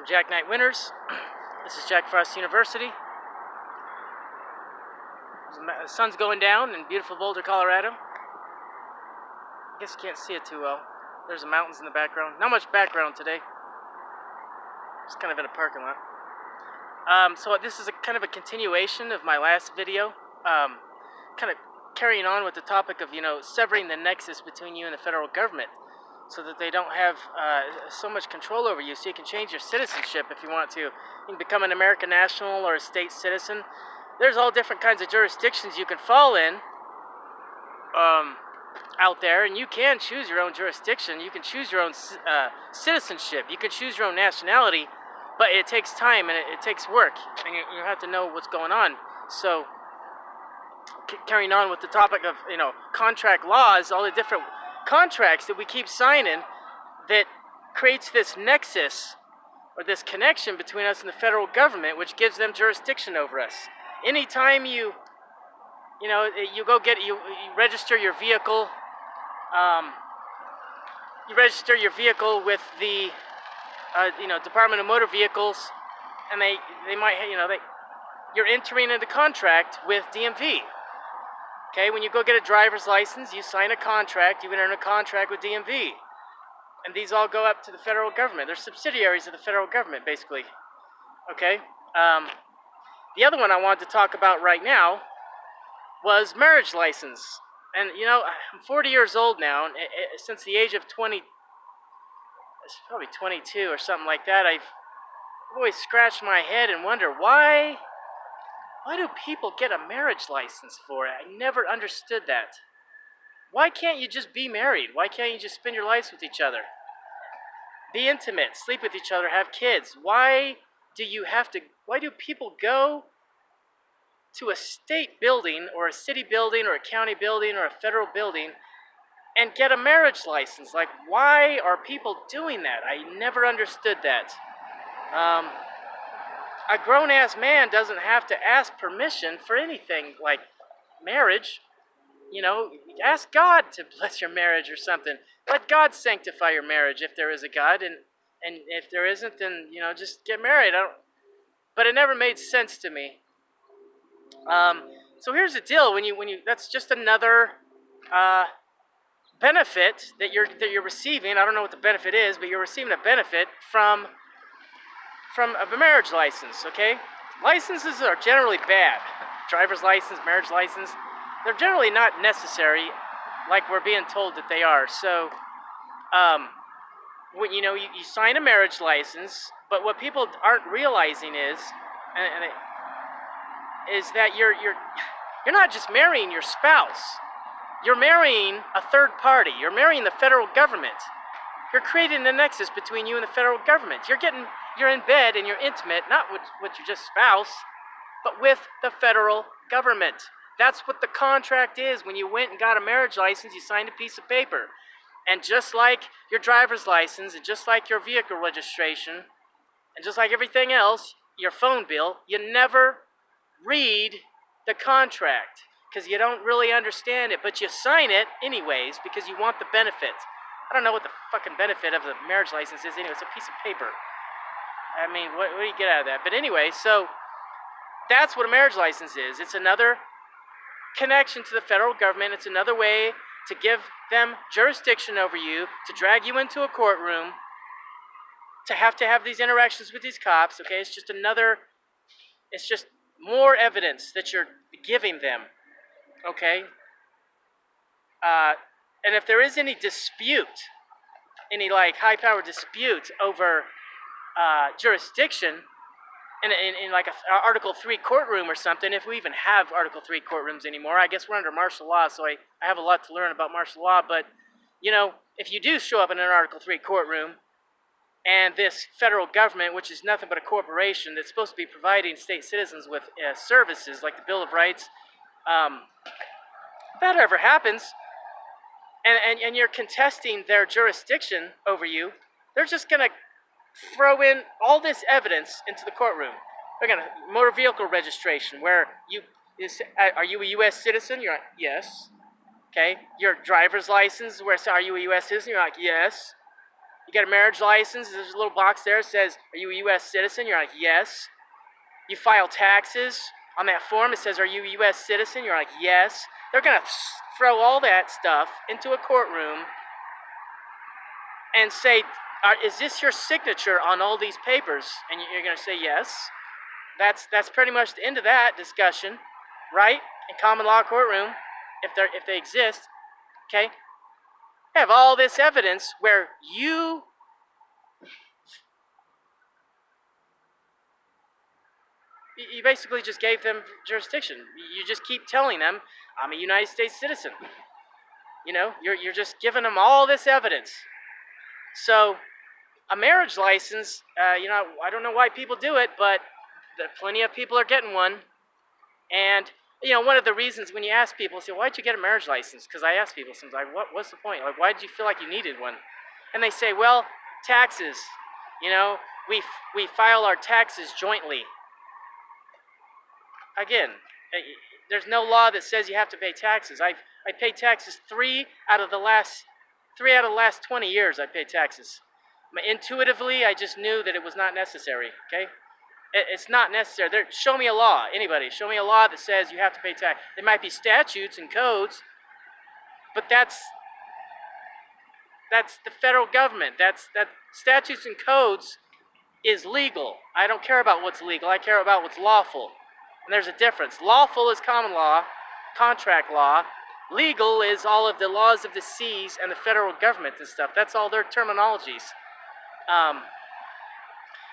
I'm Jack Knight Winters. This is Jack Frost University. The sun's going down in beautiful Boulder, Colorado. I guess you can't see it too well. There's the mountains in the background. Not much background today. Just kind of in a parking lot. So this is kind of a continuation of my last video. Kind of carrying on with the topic of, severing the nexus between you and the federal government, so that they don't have so much control over you, so you can change your citizenship if you want to. You can become an American national or a state citizen. There's all different kinds of jurisdictions you can fall in out there, and you can choose your own jurisdiction. You can choose your own citizenship. You can choose your own nationality, but it takes time and it takes work, and you have to know what's going on. So, carrying on with the topic of, contract laws, all the different contracts that we keep signing that creates this nexus or this connection between us and the federal government, which gives them jurisdiction over us. Anytime you register your vehicle, with the Department of Motor Vehicles, and they might you're entering into contract with DMV. Okay, when you go get a driver's license, you sign a contract, you enter in a contract with DMV. And these all go up to the federal government. They're subsidiaries of the federal government, basically. Okay? The other one I wanted to talk about right now was marriage license. And, I'm 40 years old now, and since the age of 20, it's probably 22 or something like that, I've always scratched my head and wonder, why do people get a marriage license for it? I never understood that. Why can't you just be married? Why can't you just spend your lives with each other? Be intimate, sleep with each other, have kids. Why do people go to a state building or a city building or a county building or a federal building and get a marriage license? Like, why are people doing that? I never understood that. A grown-ass man doesn't have to ask permission for anything like marriage. Ask God to bless your marriage or something. Let God sanctify your marriage if there is a God, and if there isn't, then, just get married. But it never made sense to me. So here's the deal: when you that's just another benefit that you're receiving. I don't know what the benefit is, but you're receiving a benefit from a marriage license, okay? Licenses are generally bad. Driver's license, marriage license, they're generally not necessary like we're being told that they are. So, when you sign a marriage license, but what people aren't realizing is that you're not just marrying your spouse. You're marrying a third party. You're marrying the federal government. You're creating a nexus between you and the federal government. You're in bed and you're intimate, not with your just spouse, but with the federal government. That's what the contract is. When you went and got a marriage license, you signed a piece of paper. And just like your driver's license, and just like your vehicle registration, and just like everything else, your phone bill, you never read the contract because you don't really understand it, but you sign it anyways because you want the benefits. I don't know what the fucking benefit of the marriage license is anyway. It's a piece of paper. I mean, what do you get out of that? But anyway, so that's what a marriage license is. It's another connection to the federal government. It's another way to give them jurisdiction over you, to drag you into a courtroom, to have these interactions with these cops, okay? It's just more evidence that you're giving them, okay? And if there is any dispute, any high-powered dispute over jurisdiction in like a Article 3 courtroom or something, if we even have Article 3 courtrooms anymore. I guess we're under martial law, so I have a lot to learn about martial law. But, if you do show up in an Article 3 courtroom, and this federal government, which is nothing but a corporation that's supposed to be providing state citizens with services like the Bill of Rights, if that ever happens, and you're contesting their jurisdiction over you, they're just going to throw in all this evidence into the courtroom. They're going to motor vehicle registration, where are you a U.S. citizen? You're like, yes. Okay. Your driver's license, are you a U.S. citizen? You're like, yes. You got a marriage license. There's a little box there that says, are you a U.S. citizen? You're like, yes. You file taxes. On that form, it says, are you a U.S. citizen? You're like, yes. They're going to throw all that stuff into a courtroom and say, is this your signature on all these papers? And you're going to say yes. That's pretty much the end of that discussion, right? In common law courtroom, if they exist, okay? You have all this evidence where you basically just gave them jurisdiction. You just keep telling them, I'm a United States citizen. You know, you're just giving them all this evidence. So a marriage license, you know, I don't know why people do it, but plenty of people are getting one. And, you know, one of the reasons when you ask people, say, why'd you get a marriage license? Because I ask people sometimes, what's the point? Like, why did you feel like you needed one? And they say, well, taxes. You know, we file our taxes jointly. Again, there's no law that says you have to pay taxes. I paid taxes 3 out of the last 20 years. I paid taxes. Intuitively, I just knew that it was not necessary. Okay, it's not necessary. Show me a law. Anybody, show me a law that says you have to pay tax. There might be statutes and codes, but that's the federal government. That statutes and codes is legal. I don't care about what's legal. I care about what's lawful. And there's a difference. Lawful is common law, contract law. Legal is all of the laws of the seas and the federal government and stuff. That's all their terminologies.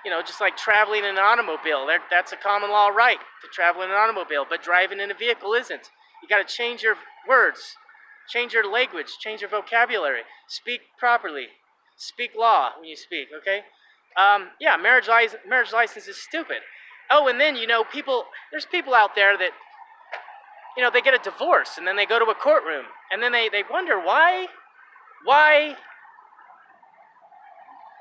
You know, just like traveling in an automobile. That's a common law right to travel in an automobile, but driving in a vehicle isn't. You got to change your words, change your language, change your vocabulary. Speak properly. Speak law when you speak, okay? Yeah, marriage license is stupid. Oh, and then, you know, there's people out there that, you know, they get a divorce and then they go to a courtroom and then they wonder why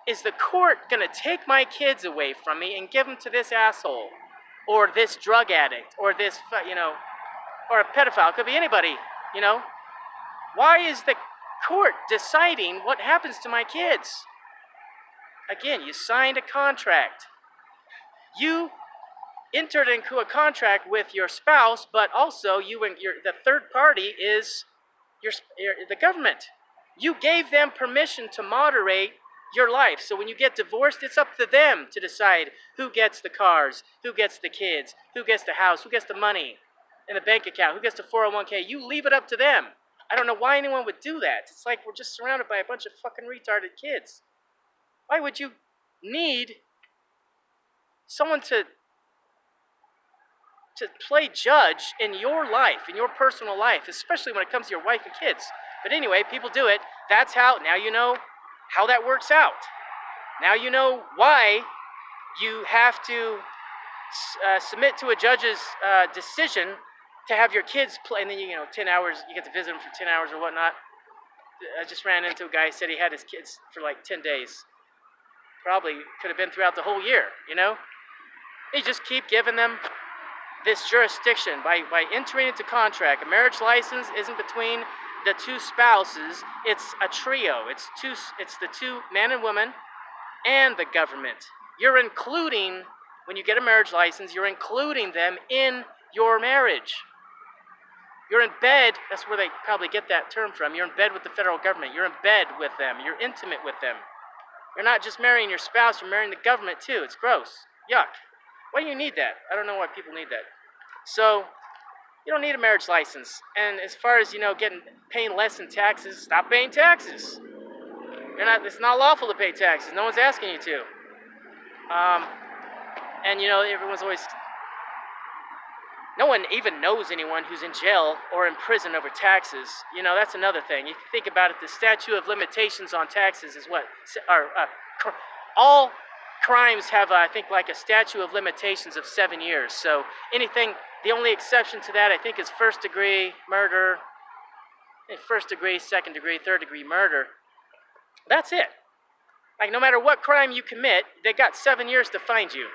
is the court going to take my kids away from me and give them to this asshole or this drug addict or this, you know, or a pedophile? It could be anybody, you know. Why is the court deciding what happens to my kids? Again, you signed a contract. You entered into a contract with your spouse, but also the third party is the government. You gave them permission to moderate your life. So when you get divorced, it's up to them to decide who gets the cars, who gets the kids, who gets the house, who gets the money in the bank account, who gets the 401k. You leave it up to them. I don't know why anyone would do that. It's like we're just surrounded by a bunch of fucking retarded kids. Why would you need someone to play judge in your life, in your personal life, especially when it comes to your wife and kids? But anyway, people do it. That's how, now you know how that works out. Now you know why you have to submit to a judge's decision to have your kids play, and then, you know, 10 hours, you get to visit them for 10 hours or whatnot. I just ran into a guy who said he had his kids for like 10 days. Probably could have been throughout the whole year, you know? They just keep giving them this jurisdiction by entering into contract. A marriage license isn't between the two spouses, it's a trio. It's the two, man and woman, and the government. You're including, when you get a marriage license, you're including them in your marriage. You're in bed, that's where they probably get that term from. You're in bed with the federal government. You're in bed with them. You're intimate with them. You're not just marrying your spouse, you're marrying the government too. It's gross. Yuck. Why do you need that? I don't know why people need that. So, you don't need a marriage license. And as far as, you know, paying less in taxes, stop paying taxes. It's not lawful to pay taxes. No one's asking you to. And, you know, everyone's always... No one even knows anyone who's in jail or in prison over taxes. You know, that's another thing. You think about it, the statute of limitations on taxes is what? All crimes have, I think, like a statute of limitations of 7 years. So anything, the only exception to that, I think, is first-degree murder, first-degree, second-degree, third-degree murder. That's it. Like, no matter what crime you commit, they got 7 years to find you.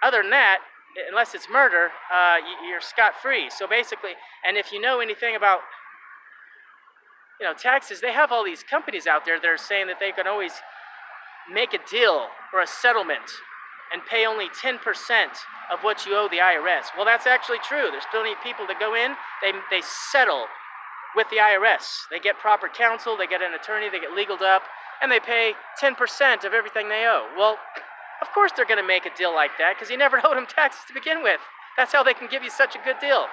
Other than that, unless it's murder, you're scot-free. So basically, and if you know anything about, you know, taxes, they have all these companies out there that are saying that they can always make a deal or a settlement and pay only 10% of what you owe the IRS. Well, that's actually true. There's plenty of people that go in, they settle with the IRS. They get proper counsel, they get an attorney, they get legaled up, and they pay 10% of everything they owe. Well, of course they're going to make a deal like that because you never owed them taxes to begin with. That's how they can give you such a good deal.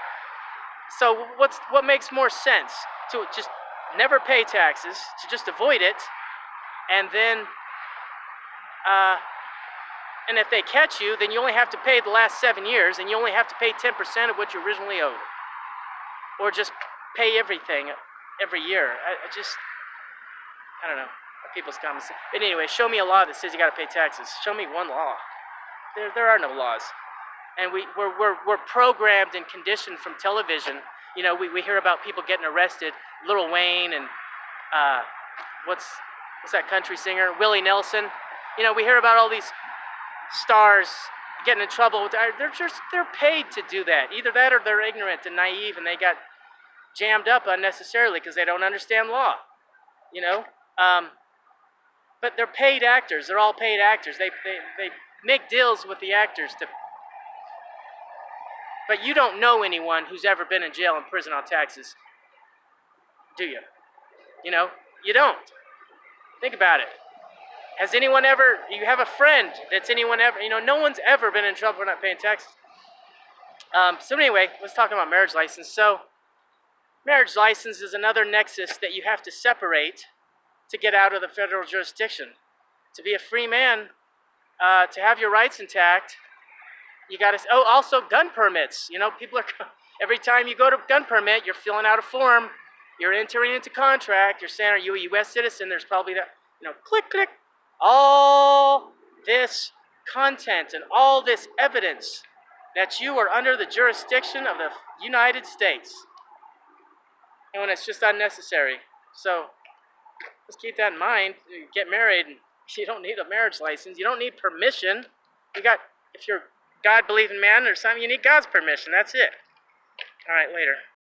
So what makes more sense? To just never pay taxes, to just avoid it, and then, and if they catch you, then you only have to pay the last 7 years, and you only have to pay 10% of what you originally owed. Or just pay everything every year. I don't know. People's common sense. But anyway, show me a law that says you got to pay taxes. Show me one law. There are no laws. And we're programmed and conditioned from television. You know, we hear about people getting arrested. Lil Wayne and what's that country singer? Willie Nelson. You know, we hear about all these stars getting in trouble. They're paid to do that. Either that or they're ignorant and naive and they got jammed up unnecessarily because they don't understand law. You know? But they're paid actors. They're all paid actors. They make deals with the actors to. But you don't know anyone who's ever been in jail and prison on taxes, do you? You know, you don't. Think about it. Has anyone ever? You have a friend that's anyone ever? You know, no one's ever been in trouble for not paying taxes. So anyway, let's talk about marriage license. So, marriage license is another nexus that you have to separate to get out of the federal jurisdiction. To be a free man, to have your rights intact, you got to. Oh, also gun permits. You know, people are every time you go to gun permit, you're filling out a form, you're entering into contract, you're saying, "Are you a U.S. citizen?" There's probably that. You know, click, click. All this content and all this evidence that you are under the jurisdiction of the United States, and when it's just unnecessary. So. Let's keep that in mind. You get married, you don't need a marriage license. You don't need permission. If you're a God-believing man or something, you need God's permission. That's it. All right, later.